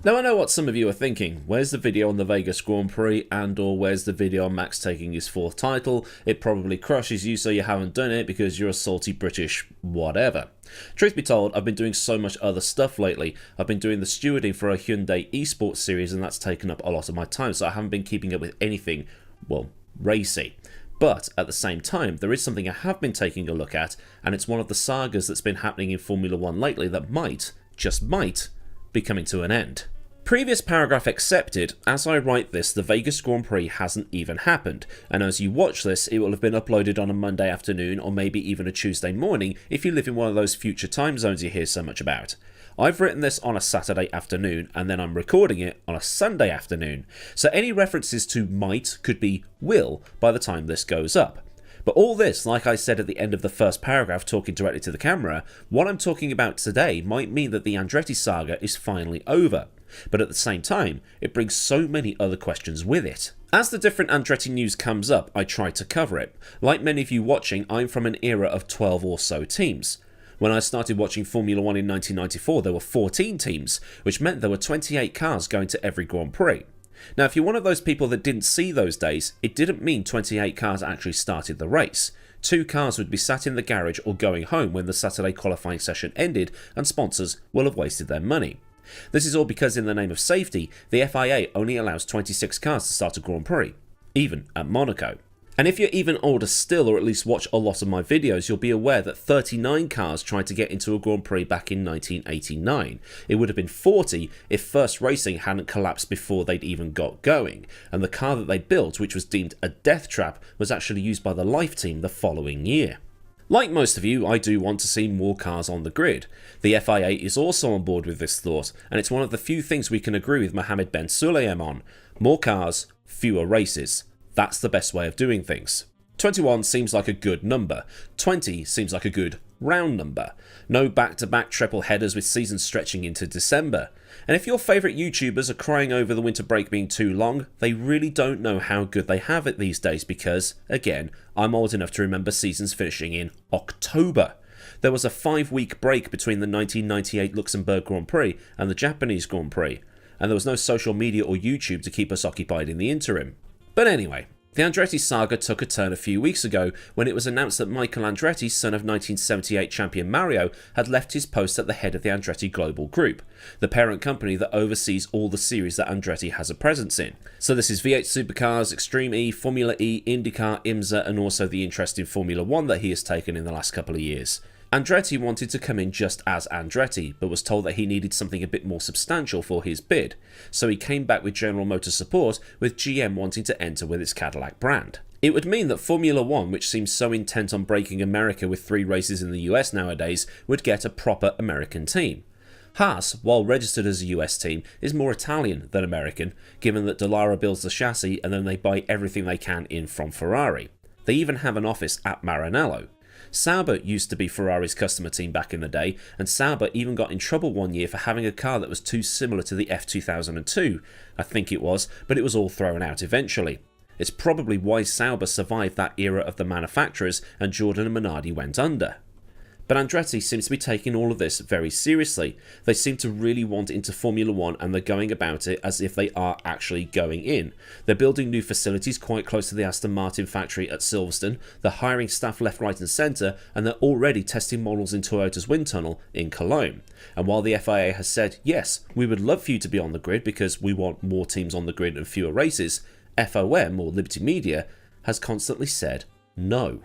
Now I know what some of you are thinking, where's the video on the Vegas Grand Prix and or where's the video on Max taking his 4th title? It probably crushes you so you haven't done it because you're a salty British whatever. Truth be told, I've been doing so much other stuff lately. I've been doing the stewarding for a Hyundai esports series and that's taken up a lot of my time, so I haven't been keeping up with anything, well, racy. But at the same time, there is something I have been taking a look at, and it's one of the sagas that's been happening in Formula 1 lately that might, just might, be coming to an end. Previous paragraph accepted. As I write this, the Vegas Grand Prix hasn't even happened, and as you watch this, it will have been uploaded on a Monday afternoon or maybe even a Tuesday morning if you live in one of those future time zones you hear so much about. I've written this on a Saturday afternoon and then I'm recording it on a Sunday afternoon, so any references to might could be will by the time this goes up. But all this, like I said at the end of the first paragraph talking directly to the camera, what I'm talking about today might mean that the Andretti saga is finally over. But at the same time, it brings so many other questions with it. As the different Andretti news comes up, I try to cover it. Like many of you watching, I'm from an era of 12 or so teams. When I started watching Formula 1 in 1994, there were 14 teams, which meant there were 28 cars going to every Grand Prix. Now, if you're one of those people that didn't see those days, it didn't mean 28 cars actually started the race. 2 cars would be sat in the garage or going home when the Saturday qualifying session ended, and sponsors will have wasted their money. This is all because in the name of safety, the FIA only allows 26 cars to start a Grand Prix, even at Monaco. And if you're even older still, or at least watch a lot of my videos, you'll be aware that 39 cars tried to get into a Grand Prix back in 1989. It would have been 40 if First Racing hadn't collapsed before they'd even got going, and the car that they built, which was deemed a death trap, was actually used by the Life team the following year. Like most of you, I do want to see more cars on the grid. The FIA is also on board with this thought, and it's one of the few things we can agree with Mohammed Ben Sulayem on. More cars, fewer races. That's the best way of doing things. 21 seems like a good number. 20 seems like a good round number. No back-to-back triple headers with seasons stretching into December. And if your favourite YouTubers are crying over the winter break being too long, they really don't know how good they have it these days because, again, I'm old enough to remember seasons finishing in October. There was a 5-week break between the 1998 Luxembourg Grand Prix and the Japanese Grand Prix, and there was no social media or YouTube to keep us occupied in the interim. But anyway, the Andretti saga took a turn a few weeks ago when it was announced that Michael Andretti, son of 1978 champion Mario, had left his post at the head of the Andretti Global Group, the parent company that oversees all the series that Andretti has a presence in. So this is V8 Supercars, Extreme E, Formula E, IndyCar, IMSA, and also the interest in Formula 1 that he has taken in the last couple of years. Andretti wanted to come in just as Andretti, but was told that he needed something a bit more substantial for his bid, so he came back with General Motors support, with GM wanting to enter with its Cadillac brand. It would mean that Formula 1, which seems so intent on breaking America with 3 races in the US nowadays, would get a proper American team. Haas, while registered as a US team, is more Italian than American, given that Dallara builds the chassis and then they buy everything they can in from Ferrari. They even have an office at Maranello. Sauber used to be Ferrari's customer team back in the day, and Sauber even got in trouble one year for having a car that was too similar to the F2002, I think it was, but it was all thrown out eventually. It's probably why Sauber survived that era of the manufacturers and Jordan and Minardi went under. But Andretti seems to be taking all of this very seriously. They seem to really want into Formula 1 and they're going about it as if they are actually going in. They're building new facilities quite close to the Aston Martin factory at Silverstone, they're hiring staff left, right and centre, and they're already testing models in Toyota's wind tunnel in Cologne. And while the FIA has said, yes, we would love for you to be on the grid because we want more teams on the grid and fewer races, FOM, or Liberty Media, has constantly said no.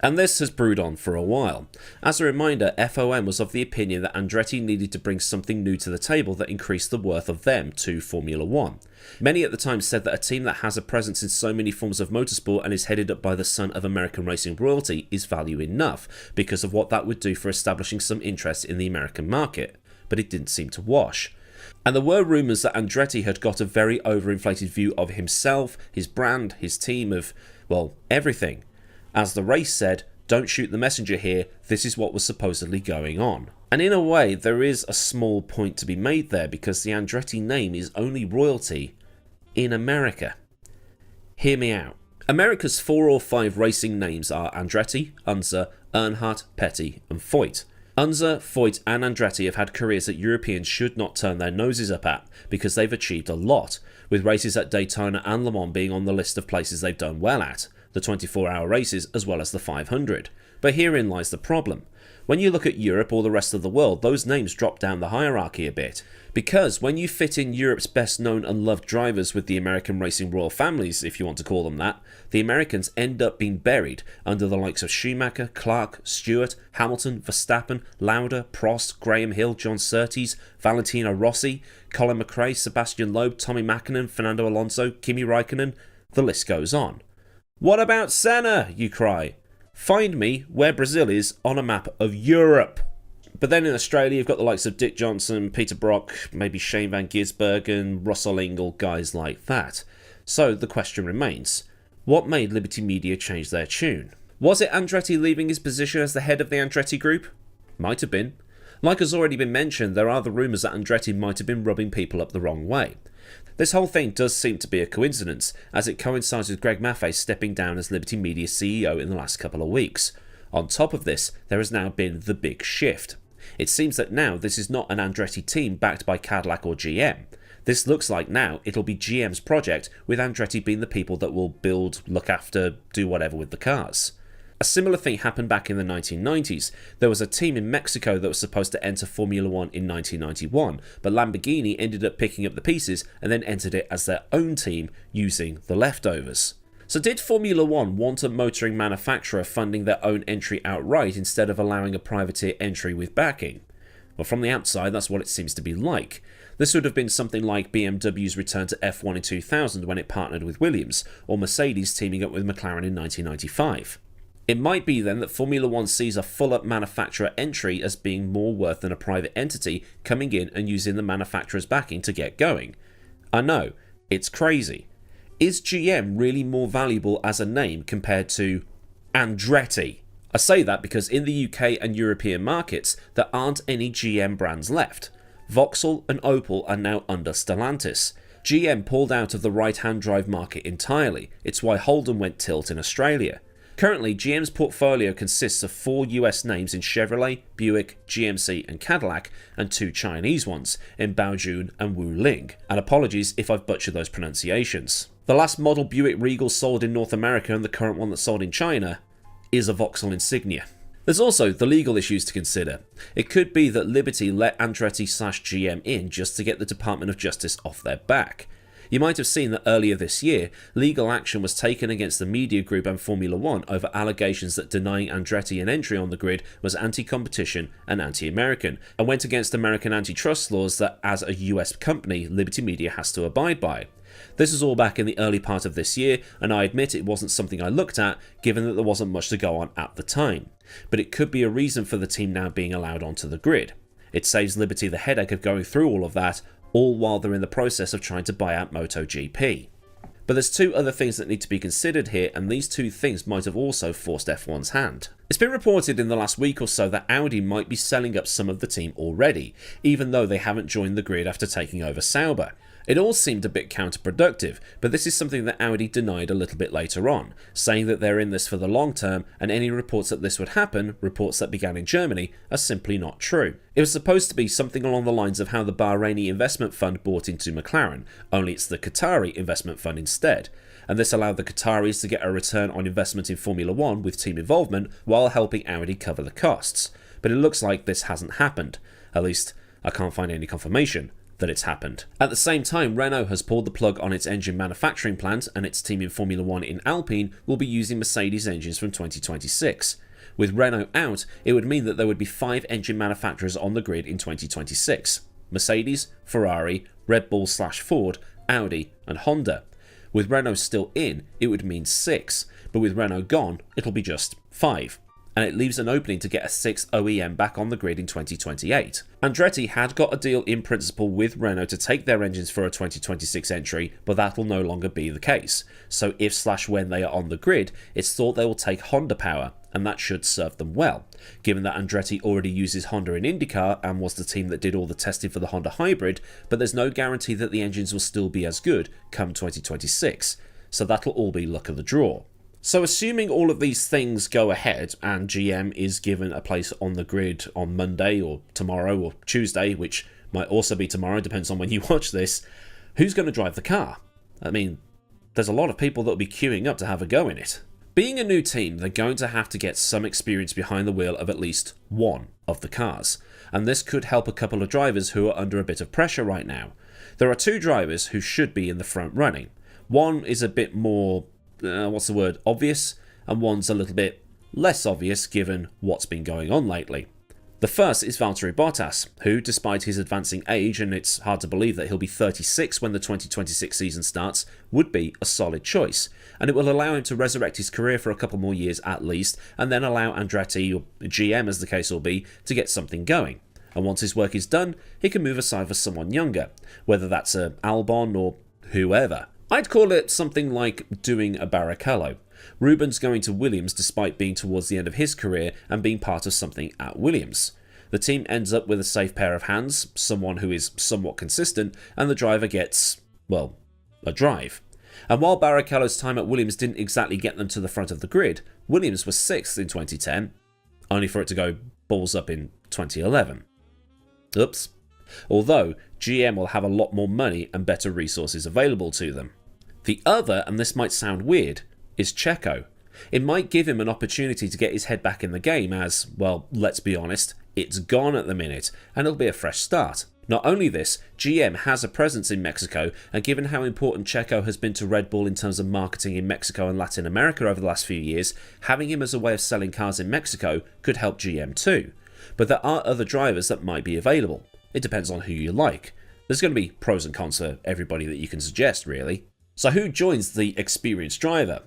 And this has brewed on for a while. As a reminder, FOM was of the opinion that Andretti needed to bring something new to the table that increased the worth of them to Formula 1. Many at the time said that a team that has a presence in so many forms of motorsport and is headed up by the son of American racing royalty is value enough, because of what that would do for establishing some interest in the American market. But it didn't seem to wash. And there were rumours that Andretti had got a very overinflated view of himself, his brand, his team, of, well, everything. As the race said, don't shoot the messenger here, this is what was supposedly going on. And in a way, there is a small point to be made there because the Andretti name is only royalty in America. Hear me out. America's 4 or 5 racing names are Andretti, Unser, Earnhardt, Petty and Foyt. Unser, Voigt and Andretti have had careers that Europeans should not turn their noses up at, because they've achieved a lot, with races at Daytona and Le Mans being on the list of places they've done well at, the 24-hour races as well as the 500. But herein lies the problem. When you look at Europe or the rest of the world, those names drop down the hierarchy a bit. Because when you fit in Europe's best known and loved drivers with the American racing royal families, if you want to call them that, the Americans end up being buried under the likes of Schumacher, Clark, Stewart, Hamilton, Verstappen, Lauda, Prost, Graham Hill, John Surtees, Valentino Rossi, Colin McRae, Sebastian Loeb, Tommy Mäkinen, Fernando Alonso, Kimi Räikkönen, the list goes on. What about Senna, you cry? Find me where Brazil is on a map of Europe. But then in Australia, you've got the likes of Dick Johnson, Peter Brock, maybe Shane Van Gisbergen, Russell Ingall, guys like that. So the question remains, what made Liberty Media change their tune? Was it Andretti leaving his position as the head of the Andretti Group? Might have been. Like has already been mentioned, there are the rumours that Andretti might have been rubbing people up the wrong way. This whole thing does seem to be a coincidence, as it coincides with Greg Maffei stepping down as Liberty Media CEO in the last couple of weeks. On top of this, there has now been the big shift. It seems that now this is not an Andretti team backed by Cadillac or GM. This looks like now it'll be GM's project, with Andretti being the people that will build, look after, do whatever with the cars. A similar thing happened back in the 1990s. There was a team in Mexico that was supposed to enter Formula One in 1991, but Lamborghini ended up picking up the pieces and then entered it as their own team using the leftovers. So did Formula One want a motoring manufacturer funding their own entry outright instead of allowing a privateer entry with backing? Well, from the outside, that's what it seems to be like. This would have been something like BMW's return to F1 in 2000 when it partnered with Williams, or Mercedes teaming up with McLaren in 1995. It might be then that Formula One sees a full-up manufacturer entry as being more worth than a private entity coming in and using the manufacturer's backing to get going. I know, it's crazy. Is GM really more valuable as a name compared to Andretti? I say that because in the UK and European markets, there aren't any GM brands left. Vauxhall and Opel are now under Stellantis. GM pulled out of the right-hand drive market entirely. It's why Holden went tilt in Australia. Currently, GM's portfolio consists of 4 US names in Chevrolet, Buick, GMC and Cadillac, and 2 Chinese ones in Baojun and Wuling, and apologies if I've butchered those pronunciations. The last model Buick Regal sold in North America and the current one that's sold in China is a Vauxhall Insignia. There's also the legal issues to consider. It could be that Liberty let Andretti/GM in just to get the Department of Justice off their back. You might have seen that earlier this year, legal action was taken against the media group and Formula One over allegations that denying Andretti an entry on the grid was anti-competition and anti-American, and went against American antitrust laws that, as a US company, Liberty Media has to abide by. This was all back in the early part of this year, and I admit it wasn't something I looked at, given that there wasn't much to go on at the time. But it could be a reason for the team now being allowed onto the grid. It saves Liberty the headache of going through all of that, all while they're in the process of trying to buy out MotoGP. But there's 2 other things that need to be considered here, and these 2 things might have also forced F1's hand. It's been reported in the last week or so that Audi might be selling up some of the team already, even though they haven't joined the grid after taking over Sauber. It all seemed a bit counterproductive, but this is something that Audi denied a little bit later on, saying that they're in this for the long term, and any reports that this would happen, reports that began in Germany, are simply not true. It was supposed to be something along the lines of how the Bahraini investment fund bought into McLaren, only it's the Qatari investment fund instead, and this allowed the Qataris to get a return on investment in Formula One with team involvement while helping Audi cover the costs. But it looks like this hasn't happened. At least, I can't find any confirmation that it's happened. At the same time, Renault has pulled the plug on its engine manufacturing plant, and its team in Formula One in Alpine will be using Mercedes engines from 2026. With Renault out, it would mean that there would be 5 engine manufacturers on the grid in 2026. Mercedes, Ferrari, Red Bull/Ford, Audi and Honda. With Renault still in, it would mean 6, but with Renault gone, it'll be just 5. And it leaves an opening to get a 6th OEM back on the grid in 2028. Andretti had got a deal in principle with Renault to take their engines for a 2026 entry, but that will no longer be the case. So if/when they are on the grid, it's thought they will take Honda power, and that should serve them well, given that Andretti already uses Honda in IndyCar and was the team that did all the testing for the Honda Hybrid, but there's no guarantee that the engines will still be as good come 2026, so that'll all be luck of the draw. So assuming all of these things go ahead and GM is given a place on the grid on Monday or tomorrow or Tuesday, which might also be tomorrow, depends on when you watch this, who's going to drive the car? I mean, there's a lot of people that will be queuing up to have a go in it. Being a new team, they're going to have to get some experience behind the wheel of at least one of the cars, and this could help a couple of drivers who are under a bit of pressure right now. There are two drivers who should be in the front running. One is a bit more obvious, and one's a little bit less obvious given what's been going on lately. The first is Valtteri Bottas, who, despite his advancing age, and it's hard to believe that he'll be 36 when the 2026 season starts, would be a solid choice, and it will allow him to resurrect his career for a couple more years at least, and then allow Andretti, or GM as the case will be, to get something going. And once his work is done, he can move aside for someone younger, whether that's a Albon or whoever. I'd call it something like doing a Barrichello. Ruben's going to Williams despite being towards the end of his career and being part of something at Williams. The team ends up with a safe pair of hands, someone who is somewhat consistent, and the driver gets, well, a drive. And while Barrichello's time at Williams didn't exactly get them to the front of the grid, Williams was 6th in 2010, only for it to go balls up in 2011. Oops. Although, GM will have a lot more money and better resources available to them. The other, and this might sound weird, is Checo. It might give him an opportunity to get his head back in the game as, well, let's be honest, it's gone at the minute, and it'll be a fresh start. Not only this, GM has a presence in Mexico, and given how important Checo has been to Red Bull in terms of marketing in Mexico and Latin America over the last few years, having him as a way of selling cars in Mexico could help GM too. But there are other drivers that might be available. It depends on who you like. There's going to be pros and cons for everybody that you can suggest, really. So who joins the experienced driver?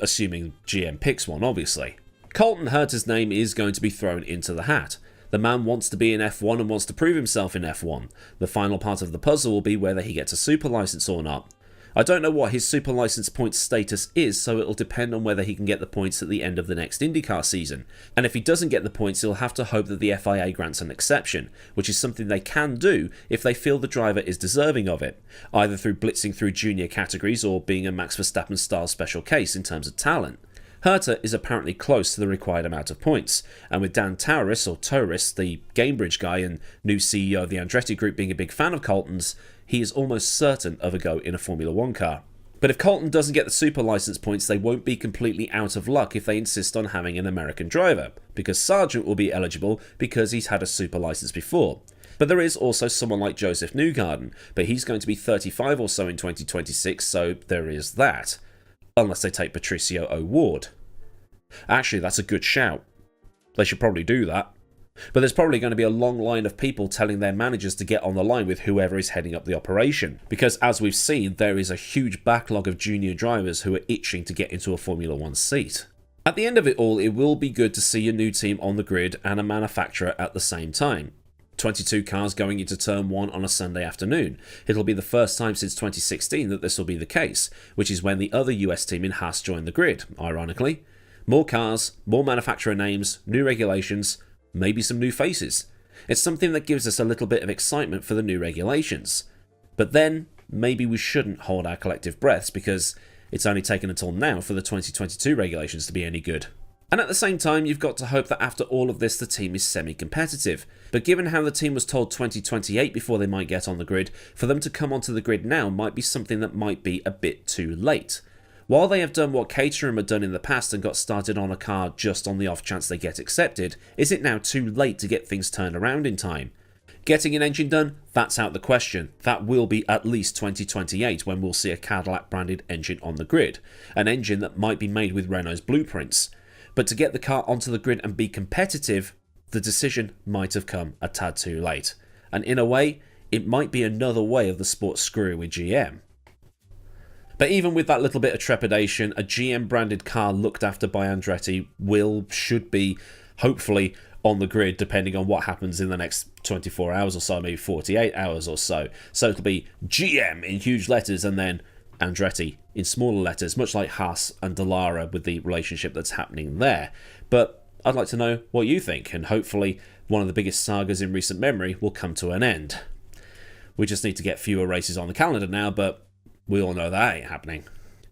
Assuming GM picks one, obviously. Colton Herta's name is going to be thrown into the hat. The man wants to be in F1 and wants to prove himself in F1. The final part of the puzzle will be whether he gets a super license or not. I don't know what his super license points status is, so it'll depend on whether he can get the points at the end of the next IndyCar season. And if he doesn't get the points, he'll have to hope that the FIA grants an exception, which is something they can do if they feel the driver is deserving of it, either through blitzing through junior categories or being a Max Verstappen-style special case in terms of talent. Herta is apparently close to the required amount of points, and with Dan Tauris, the Gamebridge guy and new CEO of the Andretti Group, being a big fan of Colton's, he is almost certain of a go in a Formula 1 car. But if Colton doesn't get the super license points, they won't be completely out of luck if they insist on having an American driver, because Sargent will be eligible because he's had a super license before. But there is also someone like Joseph Newgarden, but he's going to be 35 or so in 2026, so there is that. Unless they take Patricio O'Ward. Actually, that's a good shout. They should probably do that. But there's probably going to be a long line of people telling their managers to get on the line with whoever is heading up the operation. Because as we've seen, there is a huge backlog of junior drivers who are itching to get into a Formula 1 seat. At the end of it all, it will be good to see a new team on the grid and a manufacturer at the same time. 22 cars going into Turn 1 on a Sunday afternoon. It'll be the first time since 2016 that this will be the case, which is when the other US team in Haas joined the grid, ironically. More cars, more manufacturer names, new regulations, maybe some new faces. It's something that gives us a little bit of excitement for the new regulations. But then, maybe we shouldn't hold our collective breaths because it's only taken until now for the 2022 regulations to be any good. And at the same time, you've got to hope that after all of this the team is semi-competitive. But given how the team was told 2028 before they might get on the grid, for them to come onto the grid now might be something that might be a bit too late. While they have done what Caterham had done in the past and got started on a car just on the off chance they get accepted, is it now too late to get things turned around in time? Getting an engine done? That's out the question. That will be at least 2028 when we'll see a Cadillac branded engine on the grid. An engine that might be made with Renault's blueprints. But to get the car onto the grid and be competitive, the decision might have come a tad too late. And in a way, it might be another way of the sport screwing with GM. But even with that little bit of trepidation, a GM branded car looked after by Andretti should be, hopefully, on the grid depending on what happens in the next 24 hours or so, maybe 48 hours or so. So it'll be GM in huge letters and then Andretti in smaller letters, much like Haas and Dallara with the relationship that's happening there. But I'd like to know what you think, and hopefully one of the biggest sagas in recent memory will come to an end. We just need to get fewer races on the calendar now, but we all know that ain't happening.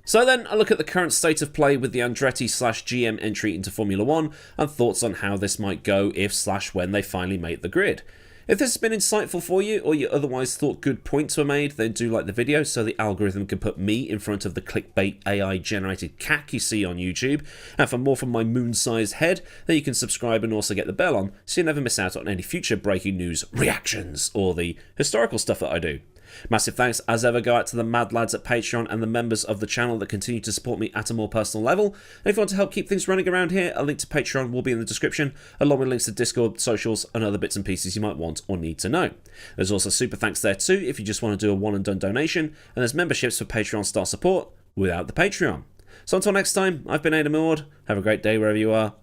So then, I look at the current state of play with the Andretti/GM entry into Formula 1 and thoughts on how this might go if/when they finally make the grid. If this has been insightful for you, or you otherwise thought good points were made, then do like the video so the algorithm can put me in front of the clickbait AI generated cack you see on YouTube. And for more from my moon-sized head, then you can subscribe and also get the bell on so you never miss out on any future breaking news reactions or the historical stuff that I do. Massive thanks as ever go out to the mad lads at Patreon and the members of the channel that continue to support me at a more personal level. And if you want to help keep things running around here, a link to Patreon will be in the description, along with links to Discord, socials, and other bits and pieces you might want or need to know. There's also super thanks there too if you just want to do a one and done donation, and there's memberships for Patreon style support without the Patreon. So until next time, I've been Millward. Have a great day wherever you are,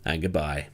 and goodbye.